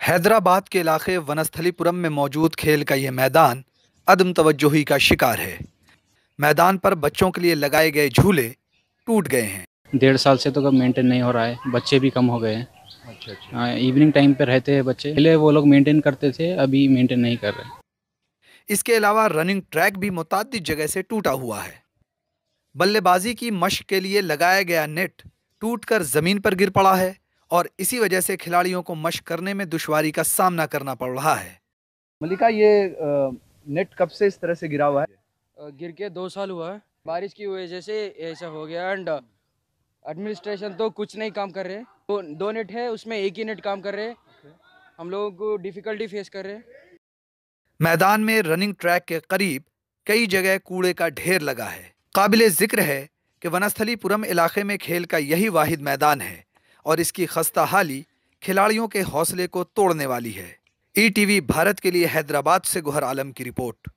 हैदराबाद के इलाके वनस्थलीपुरम में मौजूद खेल का ये मैदान अदम तवज्जोही का शिकार है। मैदान पर बच्चों के लिए लगाए गए झूले टूट गए हैं। 1.5 साल से तो कब मेंटेन नहीं हो रहा है, बच्चे भी कम हो गए हैं। अच्छा अच्छा। हाँ, इवनिंग टाइम पे रहते हैं बच्चे, पहले वो लोग मेंटेन करते थे, अभी मेंटेन नहीं कर रहे। इसके अलावा रनिंग ट्रैक भी मुताद्दिद जगह से टूटा हुआ है। बल्लेबाजी की मश्क के लिए लगाया गया नेट टूटकर जमीन पर गिर पड़ा है और इसी वजह से खिलाड़ियों को मश्क करने में दुश्वारी का सामना करना पड़ रहा है। मलिका, ये नेट कब से इस तरह से गिरा हुआ है? गिर के 2 साल हुआ है। बारिश की वजह से ऐसा हो गया एंड एडमिनिस्ट्रेशन तो कुछ नहीं काम कर रहे। दो नेट है, उसमें एक ही नेट काम कर रहे। हम लोगों को डिफिकल्टी फेस कर रहे। मैदान में रनिंग ट्रैक के करीब कई जगह कूड़े का ढेर लगा है। काबिले जिक्र है कि वनस्थलीपुरम इलाके में खेल का यही वाहिद मैदान है और इसकी खस्ता हाली खिलाड़ियों के हौसले को तोड़ने वाली है। ईटीवी भारत के लिए हैदराबाद से गुहर आलम की रिपोर्ट।